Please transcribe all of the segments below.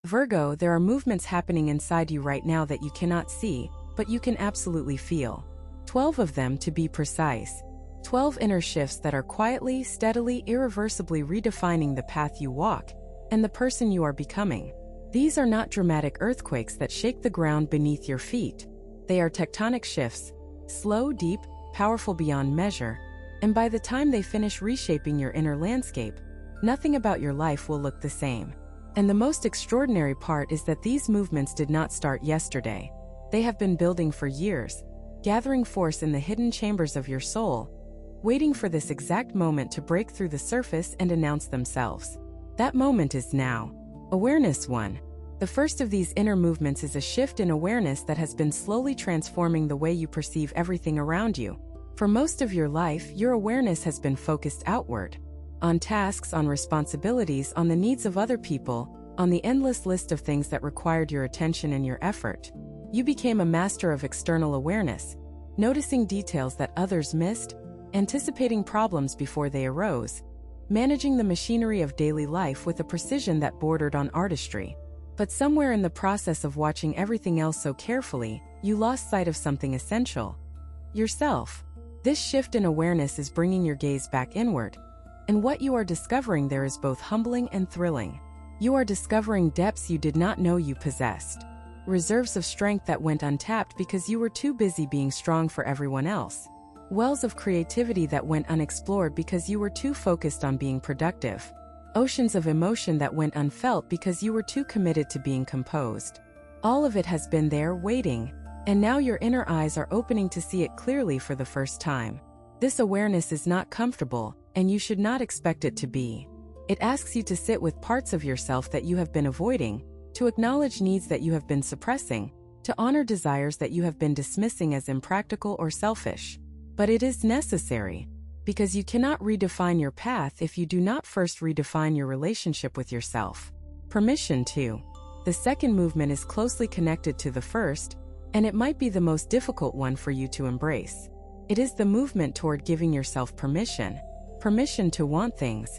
Virgo, there are movements happening inside you right now that you cannot see, but you can absolutely feel. 12 of them to be precise. 12 inner shifts that are quietly, steadily, irreversibly redefining the path you walk and the person you are becoming. These are not dramatic earthquakes that shake the ground beneath your feet. They are tectonic shifts, slow, deep, powerful beyond measure, and by the time they finish reshaping your inner landscape, nothing about your life will look the same. And the most extraordinary part is that these movements did not start yesterday. They have been building for years, gathering force in the hidden chambers of your soul, waiting for this exact moment to break through the surface and announce themselves. That moment is now. Awareness 1. The first of these inner movements is a shift in awareness that has been slowly transforming the way you perceive everything around you. For most of your life, your awareness has been focused outward. On tasks, on responsibilities, on the needs of other people, on the endless list of things that required your attention and your effort. You became a master of external awareness, noticing details that others missed, anticipating problems before they arose, managing the machinery of daily life with a precision that bordered on artistry. But somewhere in the process of watching everything else so carefully, you lost sight of something essential: yourself. This shift in awareness is bringing your gaze back inward. And what you are discovering there is both humbling and thrilling. You are discovering depths you did not know you possessed. Reserves of strength that went untapped because you were too busy being strong for everyone else. Wells of creativity that went unexplored because you were too focused on being productive. Oceans of emotion that went unfelt because you were too committed to being composed. All of it has been there waiting, and now your inner eyes are opening to see it clearly for the first time. This awareness is not comfortable, and you should not expect it to be. It asks you to sit with parts of yourself that you have been avoiding, to acknowledge needs that you have been suppressing, to honor desires that you have been dismissing as impractical or selfish. But it is necessary, because you cannot redefine your path if you do not first redefine your relationship with yourself. Permission to. The second movement is closely connected to the first, and it might be the most difficult one for you to embrace. It is the movement toward giving yourself permission. Permission to want things.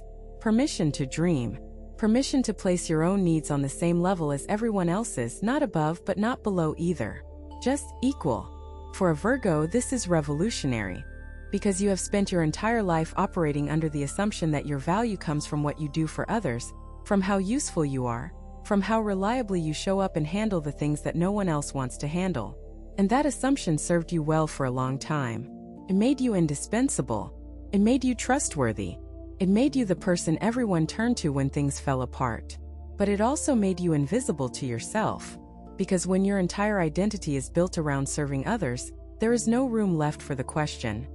Permission to dream. Permission to place your own needs on the same level as everyone else's, not above but not below either. Just equal. For a Virgo, this is revolutionary, because you have spent your entire life operating under the assumption that your value comes from what you do for others, from how useful you are, from how reliably you show up and handle the things that no one else wants to handle. And that assumption served you well for a long time. It made you indispensable. It made you trustworthy. It made you the person everyone turned to when things fell apart. But it also made you invisible to yourself. Because when your entire identity is built around serving others, there is no room left for the question,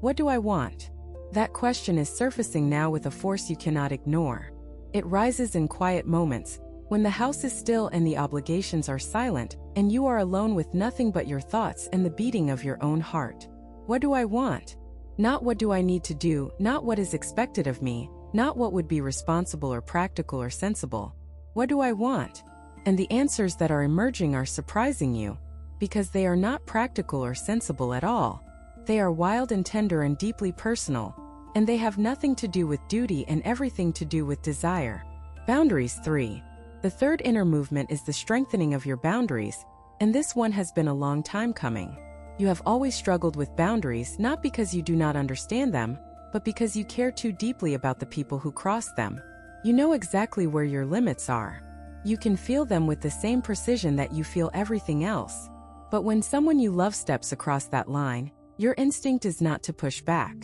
what do I want? That question is surfacing now with a force you cannot ignore. It rises in quiet moments, when the house is still and the obligations are silent, and you are alone with nothing but your thoughts and the beating of your own heart. What do I want? Not what do I need to do, not what is expected of me, not what would be responsible or practical or sensible. What do I want? And the answers that are emerging are surprising you, because they are not practical or sensible at all. They are wild and tender and deeply personal, and they have nothing to do with duty and everything to do with desire. Boundaries 3. The third inner movement is the strengthening of your boundaries, and this one has been a long time coming. You have always struggled with boundaries, not because you do not understand them, but because you care too deeply about the people who cross them. You know exactly where your limits are. You can feel them with the same precision that you feel everything else. But when someone you love steps across that line, your instinct is not to push back.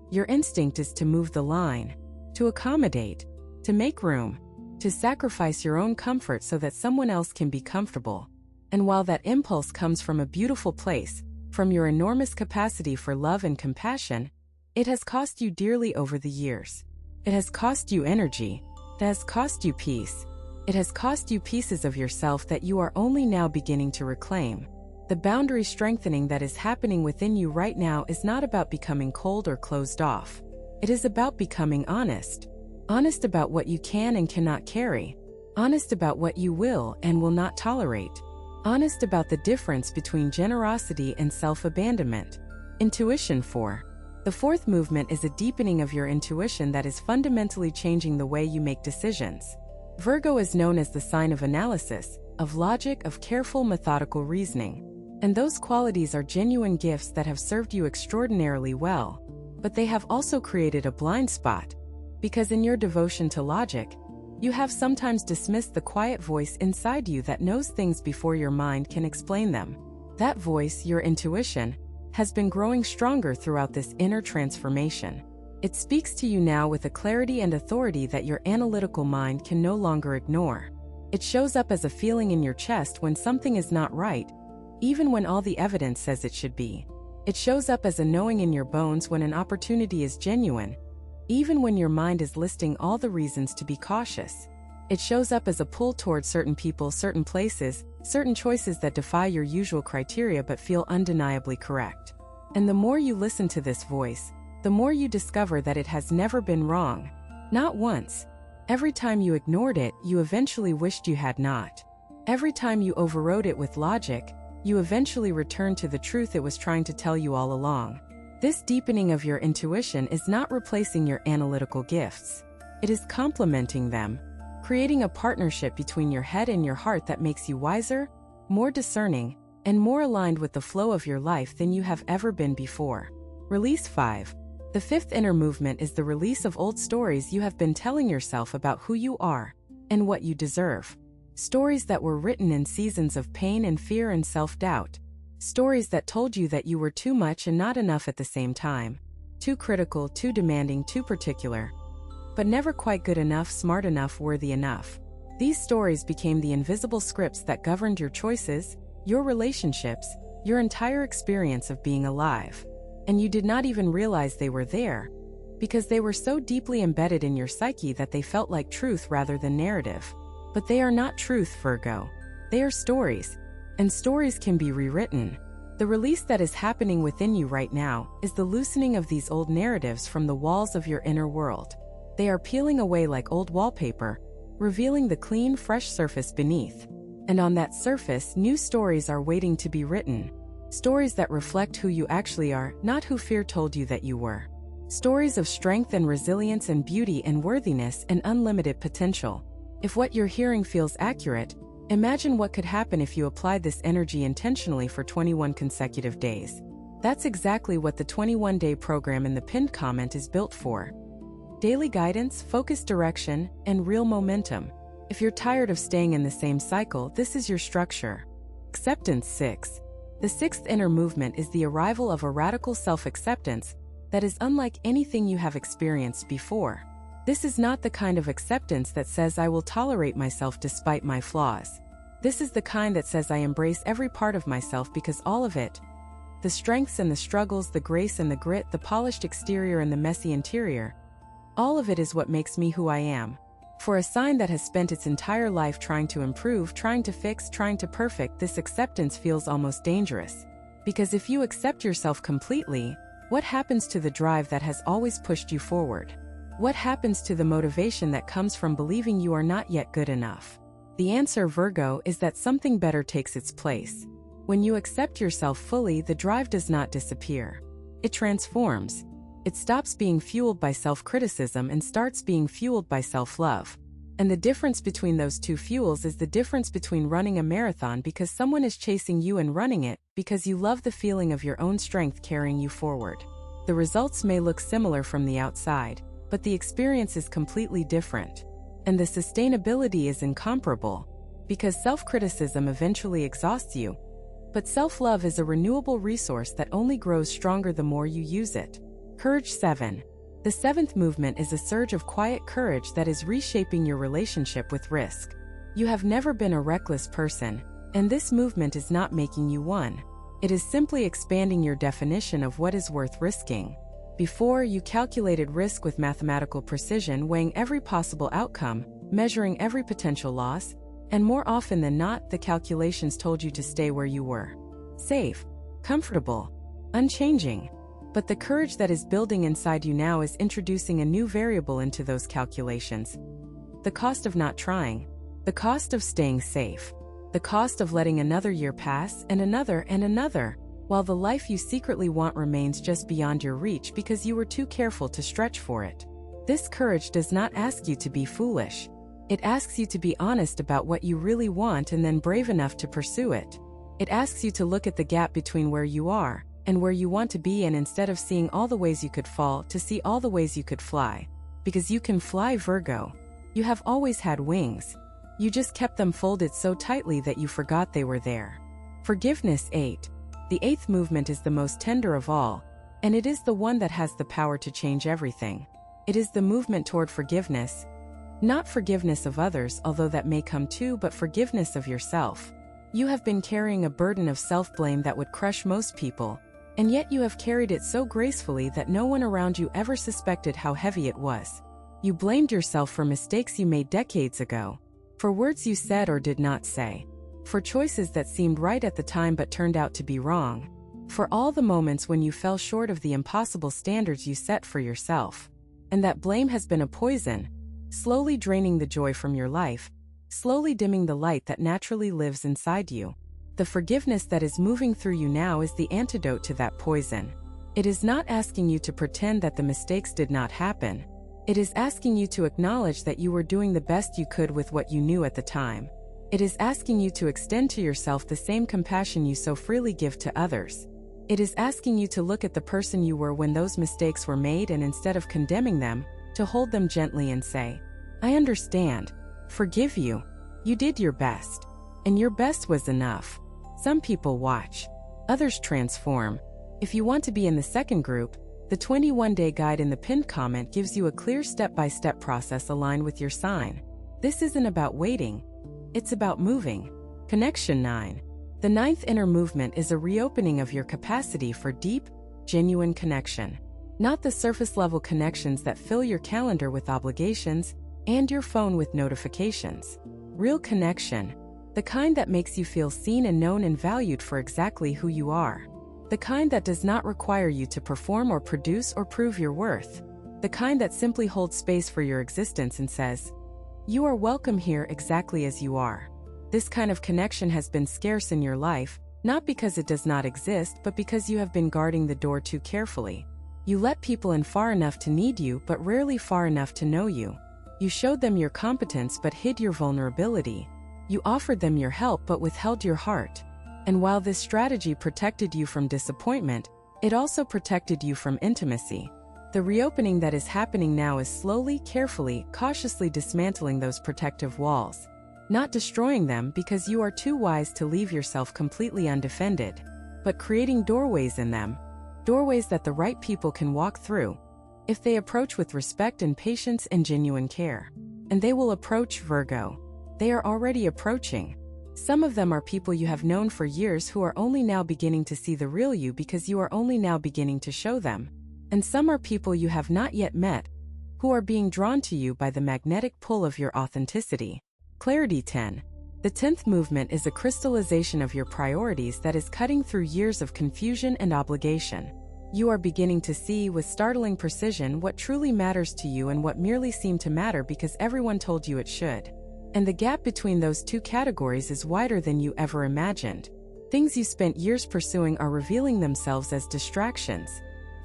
Your instinct is to move the line, to accommodate, to make room, to sacrifice your own comfort so that someone else can be comfortable. And while that impulse comes from a beautiful place, from your enormous capacity for love and compassion, it has cost you dearly over the years. It has cost you energy. It has cost you peace. It has cost you pieces of yourself that you are only now beginning to reclaim. The boundary strengthening that is happening within you right now is not about becoming cold or closed off. It is about becoming honest. Honest about what you can and cannot carry. Honest about what you will and will not tolerate. Honest about the difference between generosity and self-abandonment. Intuition 4. The fourth movement is a deepening of your intuition that is fundamentally changing the way you make decisions. Virgo is known as the sign of analysis, of logic, of careful, methodical reasoning. And those qualities are genuine gifts that have served you extraordinarily well. But they have also created a blind spot, because in your devotion to logic, you have sometimes dismissed the quiet voice inside you that knows things before your mind can explain them. That voice, your intuition, has been growing stronger throughout this inner transformation. It speaks to you now with a clarity and authority that your analytical mind can no longer ignore. It shows up as a feeling in your chest when something is not right, even when all the evidence says it should be. It shows up as a knowing in your bones when an opportunity is genuine, even when your mind is listing all the reasons to be cautious. It shows up as a pull toward certain people, certain places, certain choices that defy your usual criteria but feel undeniably correct. And the more you listen to this voice, the more you discover that it has never been wrong. Not once. Every time you ignored it, you eventually wished you had not. Every time you overrode it with logic, you eventually returned to the truth it was trying to tell you all along. This deepening of your intuition is not replacing your analytical gifts. It is complementing them, creating a partnership between your head and your heart that makes you wiser, more discerning, and more aligned with the flow of your life than you have ever been before. Release 5. The fifth inner movement is the release of old stories you have been telling yourself about who you are and what you deserve. Stories that were written in seasons of pain and fear and self-doubt. Stories that told you that you were too much and not enough at the same time. Too critical, too demanding, too particular. But never quite good enough, smart enough, worthy enough. These stories became the invisible scripts that governed your choices, your relationships, your entire experience of being alive. And you did not even realize they were there, because they were so deeply embedded in your psyche that they felt like truth rather than narrative. But they are not truth, Virgo. They are stories. And stories can be rewritten. The release that is happening within you right now is the loosening of these old narratives from the walls of your inner world. They are peeling away like old wallpaper, revealing the clean, fresh surface beneath. And on that surface, new stories are waiting to be written. Stories that reflect who you actually are, not who fear told you that you were. Stories of strength and resilience and beauty and worthiness and unlimited potential. If what you're hearing feels accurate, imagine what could happen if you applied this energy intentionally for 21 consecutive days. That's exactly what the 21-day program in the pinned comment is built for. Daily guidance, focused direction, and real momentum. If you're tired of staying in the same cycle, this is your structure. Acceptance 6. The sixth inner movement is the arrival of a radical self-acceptance that is unlike anything you have experienced before. This is not the kind of acceptance that says I will tolerate myself despite my flaws. This is the kind that says I embrace every part of myself because all of it, the strengths and the struggles, the grace and the grit, the polished exterior and the messy interior, all of it is what makes me who I am. For a sign that has spent its entire life trying to improve, trying to fix, trying to perfect, this acceptance feels almost dangerous. Because if you accept yourself completely, what happens to the drive that has always pushed you forward? What happens to the motivation that comes from believing you are not yet good enough? The answer, Virgo, is that something better takes its place. When you accept yourself fully, the drive does not disappear. It transforms. It stops being fueled by self-criticism and starts being fueled by self-love. And the difference between those two fuels is the difference between running a marathon because someone is chasing you and running it because you love the feeling of your own strength carrying you forward. The results may look similar from the outside, but the experience is completely different. And the sustainability is incomparable, because self-criticism eventually exhausts you. But self-love is a renewable resource that only grows stronger the more you use it. Courage 7. The seventh movement is a surge of quiet courage that is reshaping your relationship with risk. You have never been a reckless person, and this movement is not making you one. It is simply expanding your definition of what is worth risking. Before, you calculated risk with mathematical precision, weighing every possible outcome, measuring every potential loss, and more often than not, the calculations told you to stay where you were. Safe, comfortable, unchanging. But the courage that is building inside you now is introducing a new variable into those calculations. The cost of not trying. The cost of staying safe. The cost of letting another year pass and another, while the life you secretly want remains just beyond your reach because you were too careful to stretch for it. This courage does not ask you to be foolish. It asks you to be honest about what you really want and then brave enough to pursue it. It asks you to look at the gap between where you are and where you want to be, and instead of seeing all the ways you could fall, to see all the ways you could fly. Because you can fly, Virgo. You have always had wings. You just kept them folded so tightly that you forgot they were there. Forgiveness 8. The 8th movement is the most tender of all, and it is the one that has the power to change everything. It is the movement toward forgiveness. Not forgiveness of others, although that may come too, but forgiveness of yourself. You have been carrying a burden of self-blame that would crush most people, and yet you have carried it so gracefully that no one around you ever suspected how heavy it was. You blamed yourself for mistakes you made decades ago, for words you said or did not say, for choices that seemed right at the time but turned out to be wrong, for all the moments when you fell short of the impossible standards you set for yourself. And that blame has been a poison, slowly draining the joy from your life, slowly dimming the light that naturally lives inside you. The forgiveness that is moving through you now is the antidote to that poison. It is not asking you to pretend that the mistakes did not happen. It is asking you to acknowledge that you were doing the best you could with what you knew at the time. It is asking you to extend to yourself the same compassion you so freely give to others. It is asking you to look at the person you were when those mistakes were made, and instead of condemning them, to hold them gently and say, "I understand. Forgive you. You did your best. And your best was enough." Some people watch. Others transform. If you want to be in the second group, the 21-day guide in the pinned comment gives you a clear step-by-step process aligned with your sign. This isn't about waiting. It's about moving. Connection 9. The 9th inner movement is a reopening of your capacity for deep, genuine connection. Not the surface-level connections that fill your calendar with obligations and your phone with notifications. Real connection. The kind that makes you feel seen and known and valued for exactly who you are. The kind that does not require you to perform or produce or prove your worth. The kind that simply holds space for your existence and says, "You are welcome here exactly as you are." This kind of connection has been scarce in your life, not because it does not exist, but because you have been guarding the door too carefully. You let people in far enough to need you, but rarely far enough to know you. You showed them your competence but hid your vulnerability. You offered them your help but withheld your heart. And while this strategy protected you from disappointment, it also protected you from intimacy. The reopening that is happening now is slowly, carefully, cautiously dismantling those protective walls. Not destroying them because you are too wise to leave yourself completely undefended, but creating doorways in them. Doorways that the right people can walk through, if they approach with respect and patience and genuine care. And they will approach, Virgo. They are already approaching. Some of them are people you have known for years who are only now beginning to see the real you because you are only now beginning to show them. And some are people you have not yet met, who are being drawn to you by the magnetic pull of your authenticity. Clarity 10. The 10th movement is a crystallization of your priorities that is cutting through years of confusion and obligation. You are beginning to see with startling precision what truly matters to you and what merely seemed to matter because everyone told you it should. And the gap between those two categories is wider than you ever imagined. Things you spent years pursuing are revealing themselves as distractions.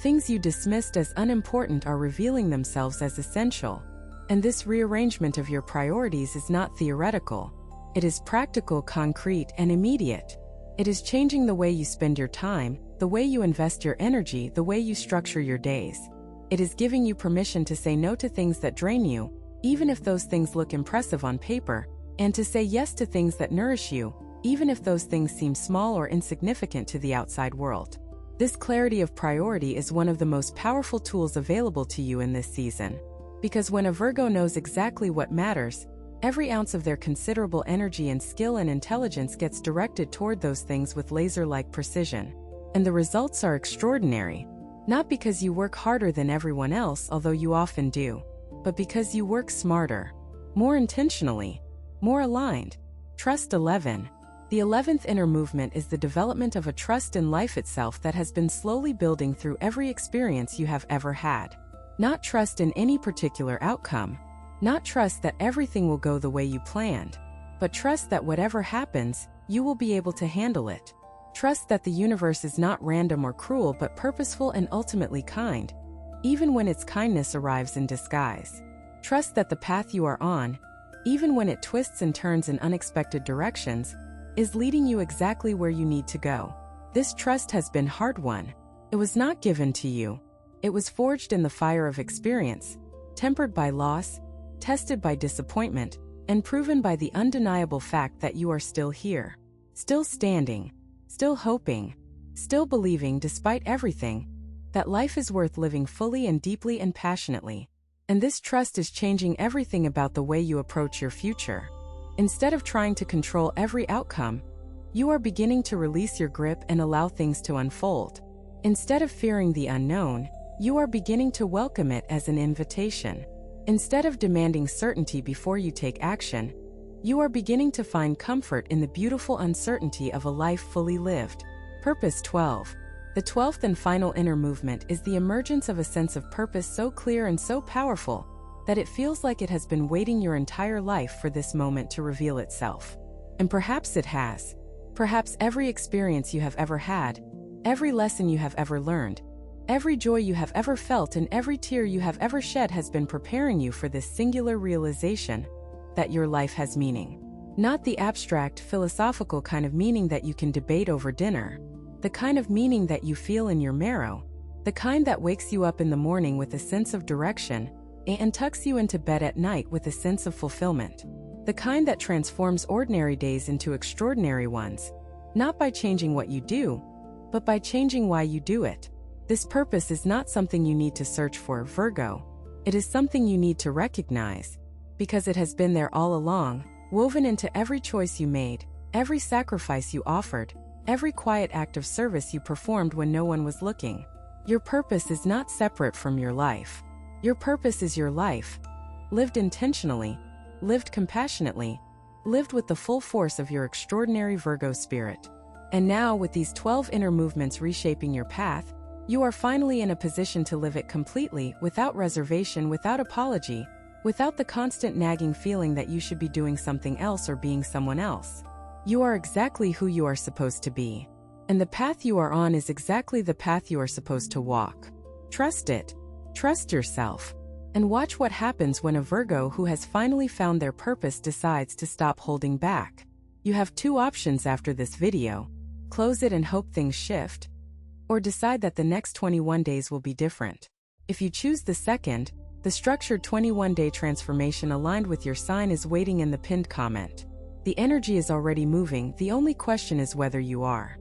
Things you dismissed as unimportant are revealing themselves as essential. And this rearrangement of your priorities is not theoretical. It is practical, concrete, and immediate. It is changing the way you spend your time, the way you invest your energy, the way you structure your days. It is giving you permission to say no to things that drain you, even if those things look impressive on paper, and to say yes to things that nourish you, even if those things seem small or insignificant to the outside world. This clarity of priority is one of the most powerful tools available to you in this season. Because when a Virgo knows exactly what matters, every ounce of their considerable energy and skill and intelligence gets directed toward those things with laser-like precision. And the results are extraordinary. Not because you work harder than everyone else, although you often do, but because you work smarter, more intentionally, more aligned. Trust 11. The 11th inner movement is the development of a trust in life itself that has been slowly building through every experience you have ever had. Not trust in any particular outcome, not trust that everything will go the way you planned, but trust that whatever happens, you will be able to handle it. Trust that the universe is not random or cruel but purposeful and ultimately kind, even when its kindness arrives in disguise. Trust that the path you are on, even when it twists and turns in unexpected directions, is leading you exactly where you need to go. This trust has been hard-won. It was not given to you. It was forged in the fire of experience, tempered by loss, tested by disappointment, and proven by the undeniable fact that you are still here, still standing, still hoping, still believing despite everything, that life is worth living fully and deeply and passionately. And this trust is changing everything about the way you approach your future. Instead of trying to control every outcome, you are beginning to release your grip and allow things to unfold. Instead of fearing the unknown, you are beginning to welcome it as an invitation. Instead of demanding certainty before you take action, you are beginning to find comfort in the beautiful uncertainty of a life fully lived. Purpose 12. The 12th and final inner movement is the emergence of a sense of purpose so clear and so powerful that it feels like it has been waiting your entire life for this moment to reveal itself. And perhaps it has. Perhaps every experience you have ever had, every lesson you have ever learned, every joy you have ever felt and every tear you have ever shed has been preparing you for this singular realization that your life has meaning. Not the abstract, philosophical kind of meaning that you can debate over dinner, the kind of meaning that you feel in your marrow, the kind that wakes you up in the morning with a sense of direction and tucks you into bed at night with a sense of fulfillment, the kind that transforms ordinary days into extraordinary ones, not by changing what you do, but by changing why you do it. This purpose is not something you need to search for, Virgo. It is something you need to recognize, because it has been there all along, woven into every choice you made, every sacrifice you offered, every quiet act of service you performed when no one was looking. Your purpose is not separate from your life. Your purpose is your life, lived intentionally, lived compassionately, lived with the full force of your extraordinary Virgo spirit. And now, with these 12 inner movements reshaping your path, you are finally in a position to live it completely, without reservation, without apology, without the constant nagging feeling that you should be doing something else or being someone else. You are exactly who you are supposed to be. And the path you are on is exactly the path you are supposed to walk. Trust it. Trust yourself. And watch what happens when a Virgo who has finally found their purpose decides to stop holding back. You have two options after this video: close it and hope things shift, or decide that the next 21 days will be different. If you choose the second, the structured 21-day transformation aligned with your sign is waiting in the pinned comment. The energy is already moving, the only question is whether you are.